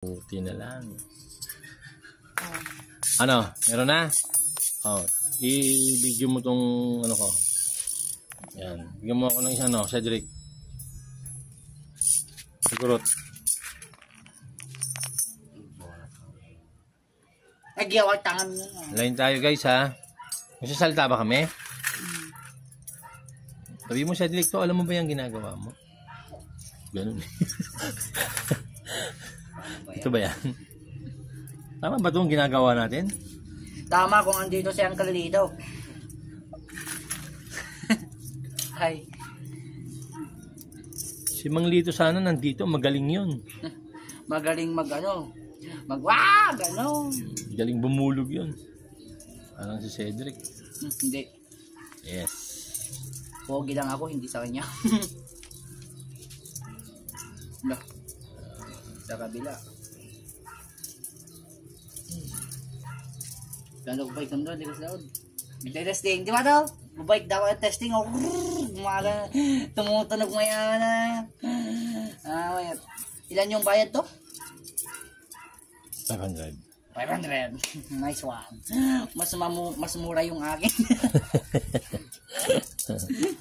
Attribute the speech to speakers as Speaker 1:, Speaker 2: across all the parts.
Speaker 1: Buti na lang. Ano? Meron na? Oh, i-video mo tong ano ko. Yan. Bigyan mo ako ng isa, no? Cedric. Sigurot.
Speaker 2: Nagyawag tangan mo.
Speaker 1: Lain tayo guys ha. Magsasalita ba kami? Sabi mo Cedric to, alam mo ba yung ginagawa mo? Ganun. Ito ba yan? Tama ba itong ginagawa natin?
Speaker 2: Tama kung andito si Uncle Lito. Hi.
Speaker 1: Si Mang Lito sana nandito, magaling yun.
Speaker 2: Magaling ano.
Speaker 1: Galing bumulog yun. Parang si Cedric.
Speaker 2: Hindi.
Speaker 1: Yes.
Speaker 2: Pogi lang ako, hindi sa kanya. No. Sa kabila. Gano'n ko bike doon, di ko sa loud. Bigla testing, di ba daw? Bike daw at testing, gumaga, tumutunog mo yan. Ilan yung bayad to?
Speaker 1: 500.
Speaker 2: 500. Nice one. Mas mura yung akin. 300.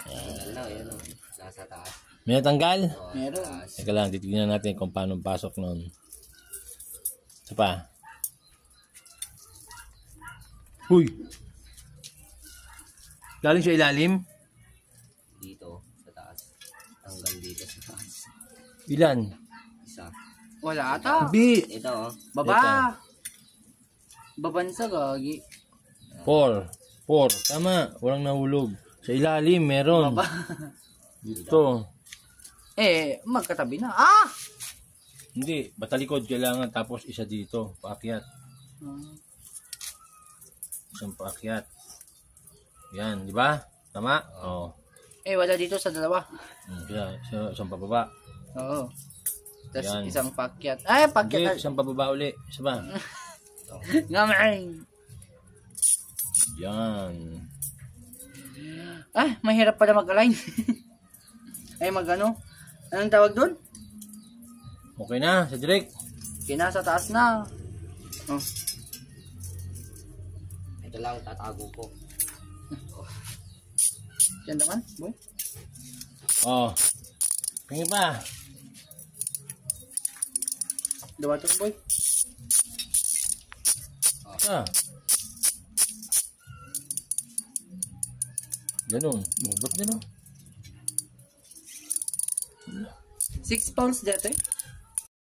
Speaker 3: Yan o. Nasa taas.
Speaker 1: May natanggal?
Speaker 2: Meron.
Speaker 1: Teka lang, titignan natin kung paano pasok nun. Isa pa. Uy! Galing siya ilalim?
Speaker 3: Dito, sa taas. Hanggang dito sa taas.
Speaker 1: Ilan?
Speaker 3: Isa.
Speaker 2: Wala ata.
Speaker 1: Bi!
Speaker 3: Ito o.
Speaker 2: Baba. Babansa gagi.
Speaker 1: 4. Tama. Walang nahulog. Sa ilalim, meron.
Speaker 2: Baba.
Speaker 1: Dito.
Speaker 2: Magkatabi na.
Speaker 1: Hindi. Batalikod kailangan tapos isa dito. Paakyat. Isang paakyat. Yan, di ba? Tama? Oo.
Speaker 2: Wala dito sa dalawa.
Speaker 1: Kaya, isang pababa.
Speaker 2: Oo. Tapos
Speaker 1: Yan.
Speaker 2: isang pakyat.
Speaker 1: Hindi,
Speaker 2: Pakyat.
Speaker 1: isang pababa uli. Isa ba?
Speaker 2: Ngamay.
Speaker 1: Yan.
Speaker 2: Mahirap pala mag-align. Mag-ano? Anong tawag doon?
Speaker 1: Okay na, Cedric.
Speaker 2: Kinasa taas na.
Speaker 3: Ito lang, tatago ko.
Speaker 2: Yan naman, boy.
Speaker 1: Tingin pa.
Speaker 2: Dawa ito, boy.
Speaker 1: Ganun. Ba't ganun?
Speaker 2: 6 pounds dito